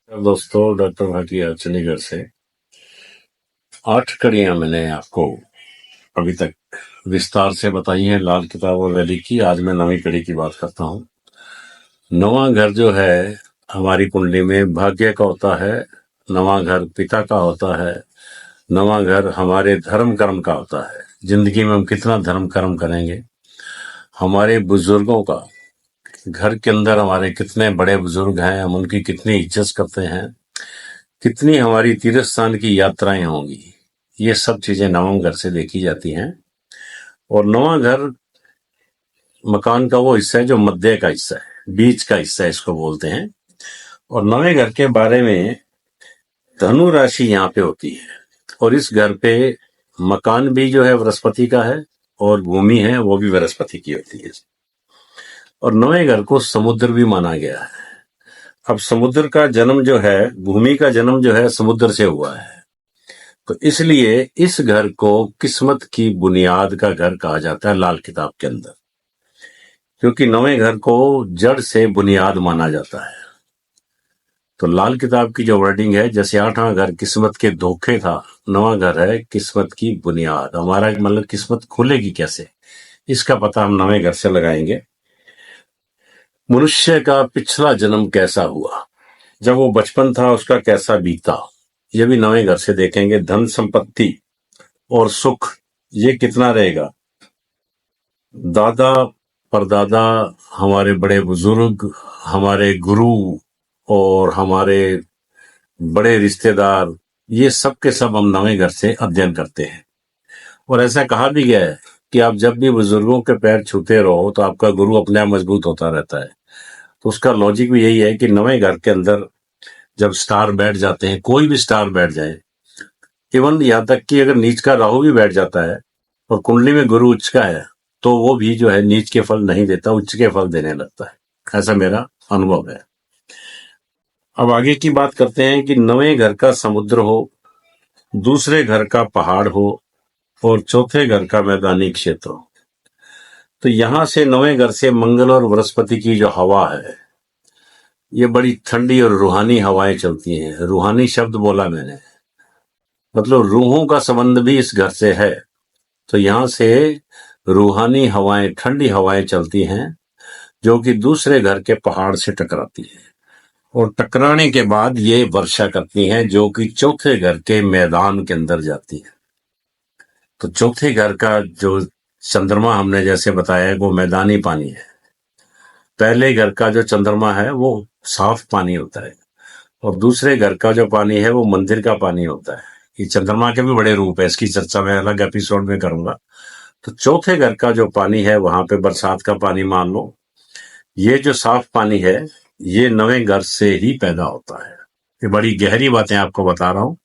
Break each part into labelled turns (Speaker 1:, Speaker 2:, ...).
Speaker 1: दोस्तों, डॉक्टर भाटिया चंडीगढ़ से 8 कड़ियां मैंने आपको अभी तक विस्तार से बताई हैं लाल किताब और वैली की। आज मैं 9वीं कड़ी की बात करता हूँ। 9वां घर जो है हमारी कुंडली में भाग्य का होता है। 9वां घर पिता का होता है। 9वां घर हमारे धर्म कर्म का होता है। जिंदगी में हम कितना धर्म कर्म करेंगे, हमारे बुजुर्गों का, घर के अंदर हमारे कितने बड़े बुजुर्ग हैं, हम उनकी कितनी इज्जत करते हैं, कितनी हमारी तीर्थ स्थान की यात्राएं होंगी, ये सब चीजें 9वें घर से देखी जाती हैं। और 9वां घर मकान का वो हिस्सा है जो मध्य का हिस्सा है, बीच का हिस्सा है, इसको बोलते हैं। और 9वें घर के बारे में धनु राशि यहाँ पे होती है। और इस घर पे मकान भी जो है बृहस्पति का है और भूमि है वो भी बृहस्पति की होती है। और 9वें घर को समुद्र भी माना गया है। अब समुद्र का जन्म जो है, भूमि का जन्म जो है समुद्र से हुआ है, तो इसलिए इस घर को किस्मत की बुनियाद का घर कहा जाता है लाल किताब के अंदर, क्योंकि 9वें घर को जड़ से बुनियाद माना जाता है। तो लाल किताब की जो वर्डिंग है, जैसे 8वां घर किस्मत के धोखे था, 9वां घर है किस्मत की बुनियाद। हमारा मतलब किस्मत खुलेगी कैसे, इसका पता हम 9वें घर से लगाएंगे। मनुष्य का पिछला जन्म कैसा हुआ, जब वो बचपन था उसका कैसा बीता, ये भी 9वें घर से देखेंगे। धन संपत्ति और सुख ये कितना रहेगा। दादा परदादा, हमारे बड़े बुजुर्ग, हमारे गुरु और हमारे बड़े रिश्तेदार, ये सब के सब हम 9वें घर से अध्ययन करते हैं। और ऐसा कहा भी गया है कि आप जब भी बुजुर्गों के पैर छूते रहो तो आपका गुरु अपने आप मजबूत होता रहता है। तो उसका लॉजिक भी यही है कि 9वें घर के अंदर जब स्टार बैठ जाते हैं, कोई भी स्टार बैठ जाए, इवन यहाँ तक कि अगर नीच का राहु भी बैठ जाता है और कुंडली में गुरु उच्च का है, तो वो भी जो है नीच के फल नहीं देता, उच्च के फल देने लगता है। ऐसा मेरा अनुभव है। अब आगे की बात करते हैं कि 9वें घर का समुद्र हो, दूसरे घर का पहाड़ हो और चौथे घर का मैदानी क्षेत्र हो, तो यहां से 9वें घर से मंगल और बृहस्पति की जो हवा है, ये बड़ी ठंडी और रूहानी हवाएं चलती हैं। रूहानी शब्द बोला मैंने, मतलब रूहों का संबंध भी इस घर से है। तो यहां से रूहानी हवाएं, ठंडी हवाएं चलती हैं जो कि दूसरे घर के पहाड़ से टकराती हैं और टकराने के बाद ये वर्षा करती हैं जो कि चौथे घर के मैदान के अंदर जाती है। तो चौथे घर का जो चंद्रमा हमने जैसे बताया है वो मैदानी पानी है। पहले घर का जो चंद्रमा है वो साफ पानी होता है और दूसरे घर का जो पानी है वो मंदिर का पानी होता है। ये चंद्रमा के भी बड़े रूप है, इसकी चर्चा मैं अलग एपिसोड में करूंगा। तो चौथे घर का जो पानी है वहां पे बरसात का पानी मान लो, ये जो साफ पानी है ये 9वें घर से ही पैदा होता है। ये बड़ी गहरी बातें आपको बता रहा हूं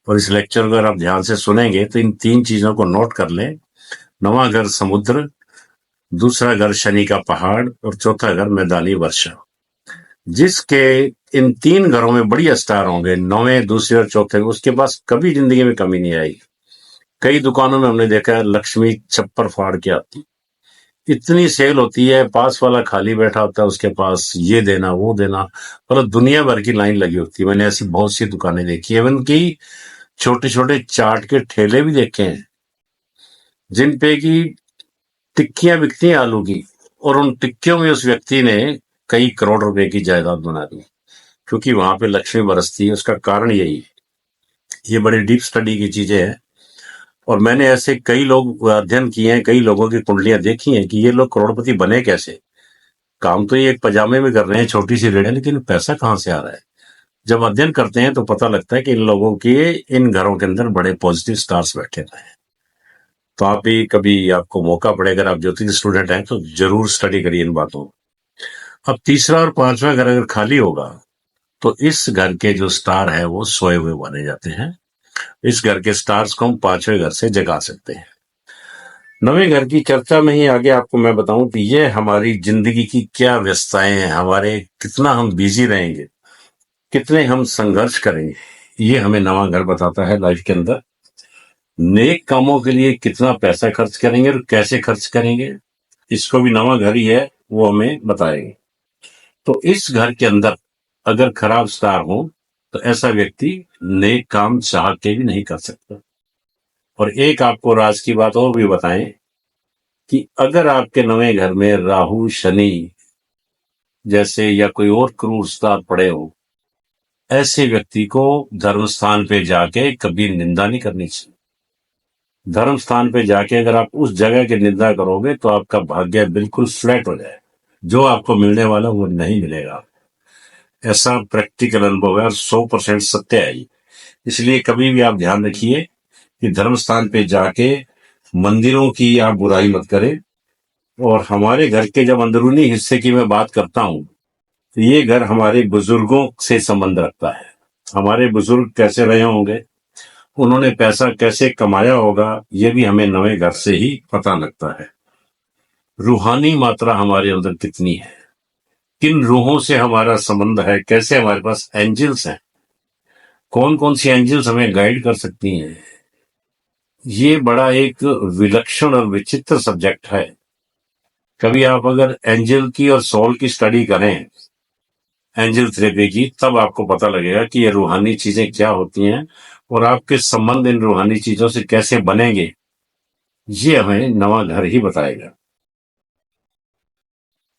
Speaker 1: और इस लेक्चर को अगर आप ध्यान से सुनेंगे तो इन 3 चीजों को नोट कर लें। 9वां घर समुद्र, दूसरा घर शनि का पहाड़ और चौथा घर मैदानी वर्षा। जिसके इन 3 घरों में बड़ी स्टार होंगे, 9वें, दूसरे और चौथे, उसके पास कभी जिंदगी में कमी नहीं आएगी। कई दुकानों में हमने देखा है लक्ष्मी छप्पर फाड़ के आती, इतनी सेल होती है, पास वाला खाली बैठा होता है, उसके पास ये देना वो देना, मतलब दुनिया भर की लाइन लगी होती है। मैंने ऐसी बहुत सी दुकानें देखी है, इवन की छोटे छोटे चाट के ठेले भी देखे हैं जिन पे की टिक्कियां बिकती हैं आलू की, और उन टिक्कियों में उस व्यक्ति ने कई करोड़ रुपए की जायदाद बना दी, क्योंकि वहां पे लक्ष्मी बरसती है। उसका कारण यही है। ये बड़ी डीप स्टडी की चीजें हैं और मैंने ऐसे कई लोग अध्ययन किए हैं, कई लोगों की कुंडलियां देखी हैं कि ये लोग करोड़पति बने कैसे। काम तो ये एक पजामे में कर रहे हैं, छोटी सी रेड है, लेकिन पैसा कहाँ से आ रहा है। जब अध्ययन करते हैं तो पता लगता है कि इन लोगों के इन घरों के अंदर बड़े पॉजिटिव स्टार्स बैठे हुए हैं। तो आप भी कभी आपको मौका पड़े, अगर आप ज्योतिष स्टूडेंट हैं तो जरूर स्टडी करिए इन बातों। अब तीसरा और पांचवा घर अगर खाली होगा तो इस घर के जो स्टार है वो सोए हुए माने जाते हैं। इस घर के स्टार्स को हम 5वें घर से जगा सकते हैं। 9वें घर की चर्चा में ही आगे आपको मैं बताऊं कि ये हमारी जिंदगी की क्या व्यस्तताएं हैं, हमारे कितना हम बिजी रहेंगे, कितने हम संघर्ष करेंगे, ये हमें 9वां घर बताता है लाइफ के अंदर। नेक कामों के लिए कितना पैसा खर्च करेंगे और कैसे खर्च करेंगे, इसको भी 9वां घर ही है, वो हमें बताएंगे। तो इस घर के अंदर अगर खराब स्टार हो तो ऐसा व्यक्ति नेक काम चाह के भी नहीं कर सकता। और एक आपको राज की बात और भी बताएं कि अगर आपके नवे घर में राहु शनि जैसे या कोई और क्रूर स्टार पड़े हो, ऐसे व्यक्ति को धर्म स्थान पे जाके कभी निंदा नहीं करनी चाहिए। धर्म स्थान पे जाके अगर आप उस जगह की निंदा करोगे तो आपका भाग्य बिल्कुल फ्लैट हो जाए, जो आपको मिलने वाला वो नहीं मिलेगा। ऐसा प्रैक्टिकल अनुभव है और 100% सत्य है। इसलिए कभी भी आप ध्यान रखिए कि धर्म स्थान पे जाके मंदिरों की आप बुराई मत करें। और हमारे घर के जब अंदरूनी हिस्से की मैं बात करता हूं तो ये घर हमारे बुजुर्गों से संबंध रखता है। हमारे बुजुर्ग कैसे रहे होंगे, उन्होंने पैसा कैसे कमाया होगा, ये भी हमें नवे घर से ही पता लगता है। रूहानी मात्रा हमारे अंदर कितनी है, किन रूहों से हमारा संबंध है, कैसे हमारे पास एंजल्स हैं, कौन कौन सी एंजल्स हमें गाइड कर सकती हैं, ये बड़ा एक विलक्षण और विचित्र सब्जेक्ट है। कभी आप अगर एंजल की और सोल की स्टडी करें, एंजल थेरेपी की, तब आपको पता लगेगा कि ये रूहानी चीजें क्या होती हैं और आपके संबंध इन रूहानी चीजों से कैसे बनेंगे, ये हमें नवा घर ही बताएगा।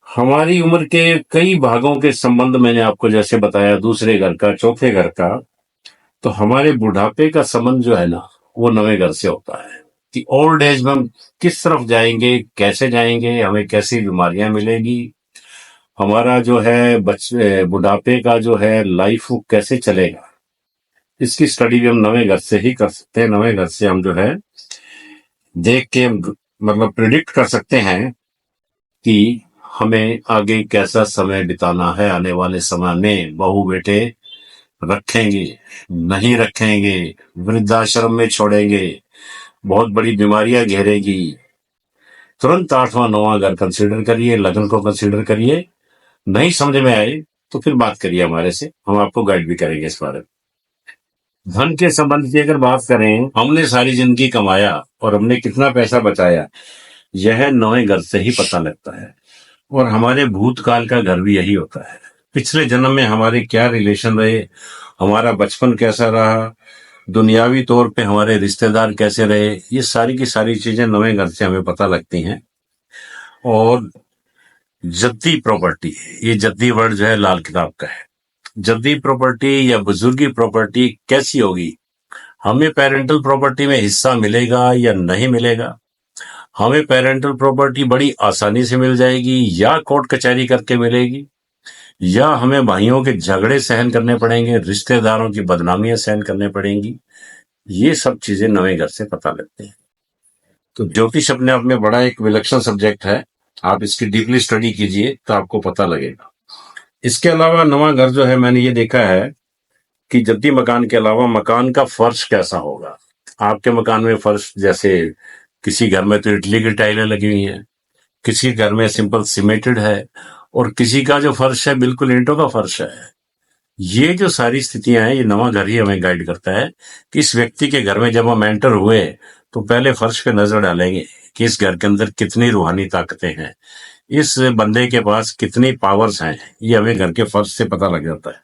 Speaker 1: हमारी उम्र के कई भागों के संबंध मैंने आपको जैसे बताया, दूसरे घर का, चौथे घर का, तो हमारे बुढ़ापे का संबंध जो है ना, वो नवे घर से होता है कि ओल्ड एज में हम किस तरफ जाएंगे, कैसे जाएंगे, हमें कैसी बीमारियां मिलेगी, हमारा जो है बुढ़ापे का जो है लाइफ वो कैसे चलेगा। इसकी स्टडी भी हम नवे घर से ही कर सकते हैं। नवे घर से हम जो है देख के मतलब प्रिडिक्ट कर सकते हैं कि हमें आगे कैसा समय बिताना है, आने वाले समय में बहू बेटे रखेंगे नहीं रखेंगे, वृद्धाश्रम में छोड़ेंगे, बहुत बड़ी बीमारियां घेरेगी। तुरंत 8वां 9वां घर कंसिडर करिए, लग्न को कंसिडर करिए। नहीं समझ में आए तो फिर बात करिए हमारे से, हम आपको गाइड भी करेंगे इस बारे में। धन के संबंध की अगर बात करें, हमने सारी जिंदगी कमाया और हमने कितना पैसा बचाया, यह नवे घर से ही पता लगता है। और हमारे भूतकाल का घर भी यही होता है। पिछले जन्म में हमारे क्या रिलेशन रहे, हमारा बचपन कैसा रहा, दुनियावी तौर पे हमारे रिश्तेदार कैसे रहे, ये सारी की सारी चीजें नवे घर से हमें पता लगती हैं। और जद्दी प्रॉपर्टी, ये जद्दी वर्ड जो है लाल किताब का है। जद्दी प्रॉपर्टी या बुजुर्गी प्रॉपर्टी कैसी होगी, हमें पेरेंटल प्रॉपर्टी में हिस्सा मिलेगा या नहीं मिलेगा, हमें पेरेंटल प्रॉपर्टी बड़ी आसानी से मिल जाएगी या कोर्ट कचहरी करके मिलेगी, या हमें भाइयों के झगड़े सहन करने पड़ेंगे, रिश्तेदारों की बदनामियां सहन करने पड़ेंगी। ये सब चीजें नवे घर से पता लगती हैं। तो ज्योतिष अपने आप में बड़ा एक विलक्षण सब्जेक्ट है, आप इसकी डीपली स्टडी कीजिए तो आपको पता लगेगा। इसके अलावा नवा घर जो है, मैंने ये देखा है कि जद्दी मकान के अलावा मकान का फर्श कैसा होगा। आपके मकान में फर्श, जैसे किसी घर में तो इटली की टाइलें लगी हुई हैं, किसी घर में सिंपल सीमेंटेड है, और किसी का जो फर्श है बिल्कुल ईंटों का फर्श है। ये जो सारी स्थितियां हैं, ये नवा घर ही हमें गाइड करता है कि इस व्यक्ति के घर में जब हम एंटर हुए तो पहले फर्श पे नजर डालेंगे कि इस घर के अंदर कितनी रूहानी ताकतें हैं, इस बंदे के पास कितनी पावर्स हैं। ये हमें घर के फर्श से पता लग जाता है।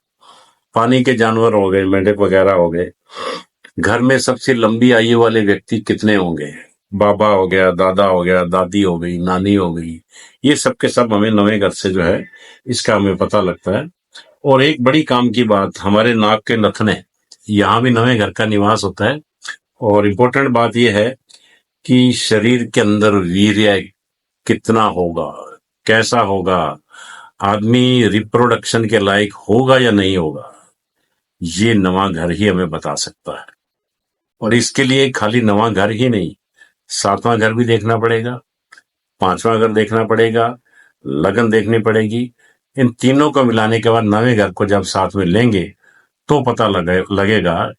Speaker 1: पानी के जानवर हो गए, मेंढक वगैरह हो गए, घर में सबसे लंबी आयु वाले व्यक्ति कितने होंगे, बाबा हो गया, दादा हो गया, दादी हो गई, नानी हो गई, ये सब के सब हमें नवे घर से जो है इसका हमें पता लगता है। और एक बड़ी काम की बात, हमारे नाक के नथने, यहाँ भी नवे घर का निवास होता है। और इम्पोर्टेंट बात यह है कि शरीर के अंदर वीर्य कितना होगा, कैसा होगा, आदमी रिप्रोडक्शन के लायक होगा या नहीं होगा, ये नवा घर ही हमें बता सकता है। और इसके लिए खाली नवा घर ही नहीं, 7वां घर भी देखना पड़ेगा, 5वां घर देखना पड़ेगा, लगन देखनी पड़ेगी। इन तीनों को मिलाने के बाद नवे घर को जब साथ में लेंगे तो पता लगेगा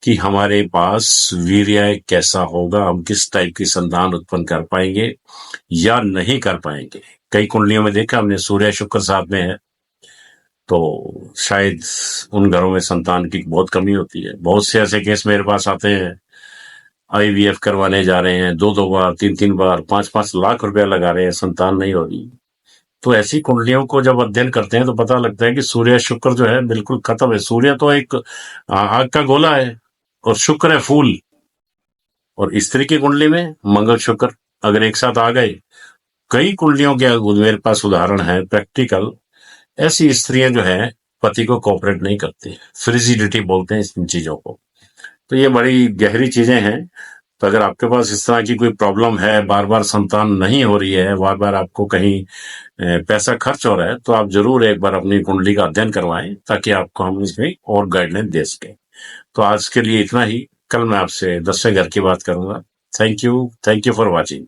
Speaker 1: कि हमारे पास वीर्य कैसा होगा, हम किस टाइप की संतान उत्पन्न कर पाएंगे या नहीं कर पाएंगे। कई कुंडलियों में देखा हमने, सूर्य शुक्र साथ में है तो शायद उन घरों में संतान की बहुत कमी होती है। बहुत से ऐसे केस मेरे पास आते हैं, आईवीएफ करवाने जा रहे हैं, 2-2 बार, 3-3 बार, 5-5 लाख रुपया लगा रहे हैं, संतान नहीं हो रही। तो ऐसी कुंडलियों को जब अध्ययन करते हैं तो पता लगता है कि सूर्य शुक्र जो है बिल्कुल खत्म है। सूर्य तो एक आग का गोला है और शुक्र है फूल। और स्त्री की कुंडली में मंगल शुक्र अगर एक साथ आ गए, कई कुंडलियों के मेरे पास उदाहरण है प्रैक्टिकल। ऐसी स्त्रियां जो है पति को कोऑपरेट नहीं करती, फ्रिजिडिटी बोलते हैं इन चीजों को। तो ये बड़ी गहरी चीजें हैं। तो अगर आपके पास इस तरह की कोई प्रॉब्लम है, बार बार संतान नहीं हो रही है, बार बार आपको कहीं पैसा खर्च हो रहा है, तो आप जरूर एक बार अपनी कुंडली का अध्ययन करवाएं ताकि आपको हम इसमें और गाइडलाइन दे सकें। तो आज के लिए इतना ही। कल मैं आपसे 10वें घर की बात करूंगा। Thank you for watching.